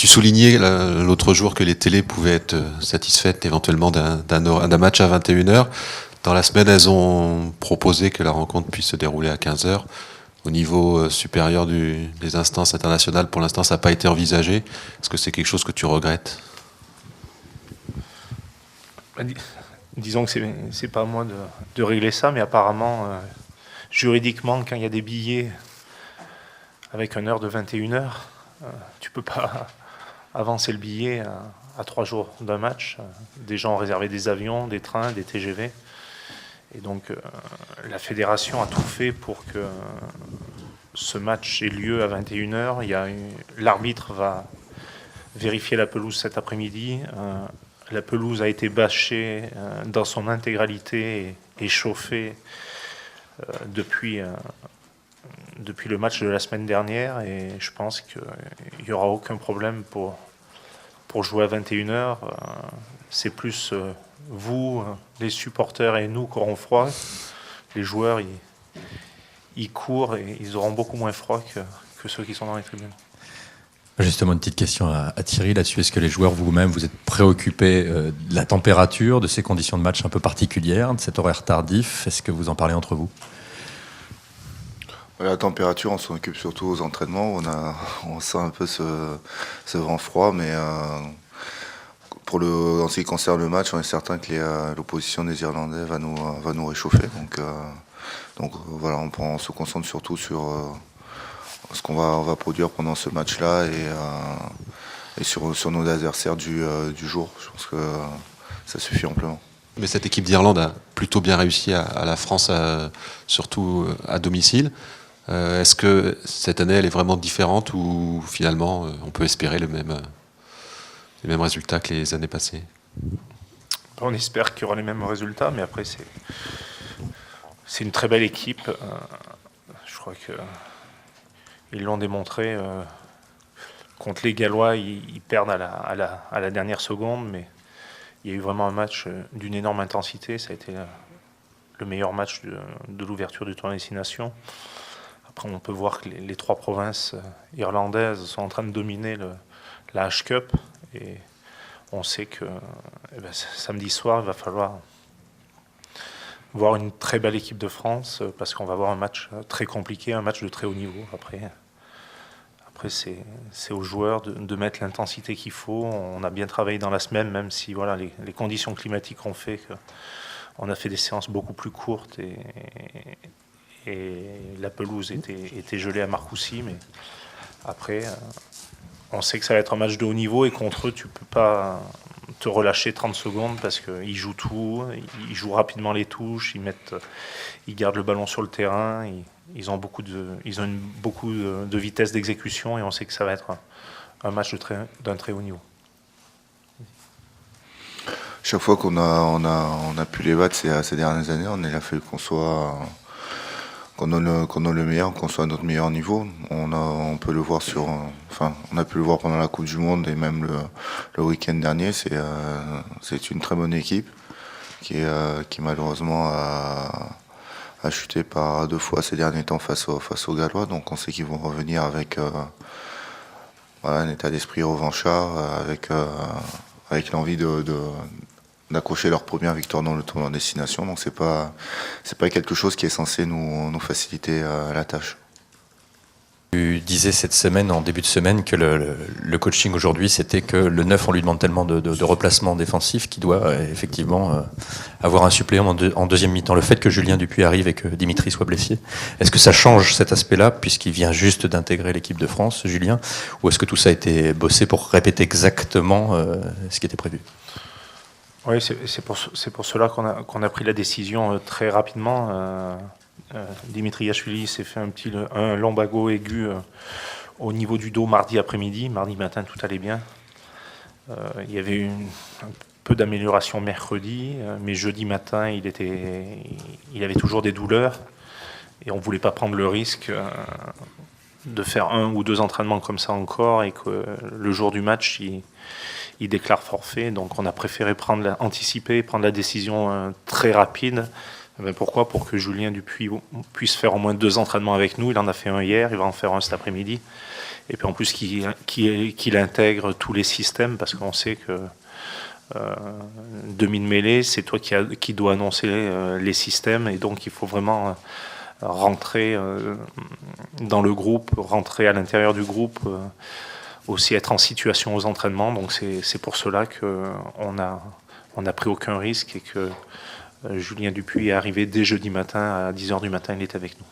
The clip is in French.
Tu soulignais l'autre jour que les télés pouvaient être satisfaites éventuellement d'un match à 21h. Dans la semaine, elles ont proposé que la rencontre puisse se dérouler à 15h. Au niveau supérieur des instances internationales, pour l'instant, ça n'a pas été envisagé. Est-ce que c'est quelque chose que tu regrettes ? Disons que c'est pas à moi de régler ça, mais apparemment, juridiquement, quand il y a des billets avec une heure de 21h, tu peux pas avancer le billet à 3 jours d'un match. Des gens ont réservé des avions, des trains, des TGV. Et donc, la fédération a tout fait pour que ce match ait lieu à 21h. L'arbitre va vérifier la pelouse cet après-midi. La pelouse a été bâchée dans son intégralité et chauffée depuis le match de la semaine dernière. Et je pense qu'il n'y aura aucun problème pour jouer à 21h. C'est plus vous, les supporters et nous qui aurons froid. Les joueurs, ils courent et ils auront beaucoup moins froid que ceux qui sont dans les tribunes. Justement, une petite question à Thierry là-dessus. Est-ce que les joueurs vous-même, vous êtes préoccupés de la température, de ces conditions de match un peu particulières, de cet horaire tardif ? Est-ce que vous en parlez entre vous ? La température, on s'en occupe surtout aux entraînements. On sent un peu ce vent froid, mais en ce qui concerne le match, on est certain que l'opposition des Irlandais va nous réchauffer. Donc voilà, on se concentre surtout sur ce qu'on va produire pendant ce match-là et sur nos adversaires du jour. Je pense que ça suffit amplement. Mais cette équipe d'Irlande a plutôt bien réussi à la France, surtout à domicile. Est-ce que cette année, elle est vraiment différente ou finalement, on peut espérer les mêmes résultats que les années passées ? On espère qu'il y aura les mêmes résultats, mais après, c'est une très belle équipe. Je crois qu'ils l'ont démontré. Contre les Gallois, ils perdent à la dernière seconde, mais il y a eu vraiment un match d'une énorme intensité. Ça a été le meilleur match de l'ouverture du tournoi Destination. Après, on peut voir que les 3 provinces irlandaises sont en train de dominer la H-Cup. Et on sait que samedi soir, il va falloir voir une très belle équipe de France parce qu'on va avoir un match très compliqué, un match de très haut niveau. Après c'est aux joueurs de mettre l'intensité qu'il faut. On a bien travaillé dans la semaine, même si voilà, les conditions climatiques ont fait qu'on a fait des séances beaucoup plus courtes et la pelouse était gelée à Marcoussis. Mais après, on sait que ça va être un match de haut niveau et contre eux, tu ne peux pas te relâcher 30 secondes parce qu'ils jouent tout, ils jouent rapidement les touches, ils gardent le ballon sur le terrain, ils ont beaucoup de vitesse d'exécution et on sait que ça va être un match d'un très haut niveau. Chaque fois qu'on a pu les battre ces dernières années, on a fallu qu'on donne le meilleur, qu'on soit à notre meilleur niveau. On peut le voir on a pu le voir pendant la Coupe du Monde et même le week-end dernier. C'est une très bonne équipe qui malheureusement a chuté par 2 fois ces derniers temps face aux Gallois. Donc on sait qu'ils vont revenir avec un état d'esprit revanchard, avec l'envie d'accrocher leur première victoire dans le tournoi de destination. Donc c'est pas quelque chose qui est censé nous faciliter la tâche. Tu disais cette semaine, en début de semaine, que le coaching aujourd'hui, c'était que le 9, on lui demande tellement de replacements défensifs qu'il doit effectivement avoir un suppléant en deuxième mi-temps. Le fait que Julien Dupuis arrive et que Dimitri soit blessé, est-ce que ça change cet aspect-là, puisqu'il vient juste d'intégrer l'équipe de France, Julien, ou est-ce que tout ça a été bossé pour répéter exactement ce qui était prévu ? Oui, c'est pour cela qu'on a pris la décision très rapidement. Dimitriashvili s'est fait un lombago aigu au niveau du dos mardi après-midi. Mardi matin, tout allait bien. Il y avait un peu d'amélioration mercredi, mais jeudi matin, il avait toujours des douleurs. Et on ne voulait pas prendre le risque de faire 1 ou 2 entraînements comme ça encore et que le jour du match, il déclare forfait. Donc on a préféré anticiper, prendre la décision très rapide, Pourquoi? Pour que Julien Dupuis puisse faire au moins 2 entraînements avec nous. Il en a fait un hier, il va en faire un cet après-midi. Et puis en plus qu'il intègre tous les systèmes, parce qu'on sait que demi de mêlée, c'est toi qui dois annoncer les systèmes, et donc il faut vraiment rentrer dans le groupe, rentrer à l'intérieur du groupe, aussi être en situation aux entraînements. Donc c'est pour cela qu'on n'a pris aucun risque et que Julien Dupuis est arrivé dès jeudi matin à 10h du matin, il est avec nous.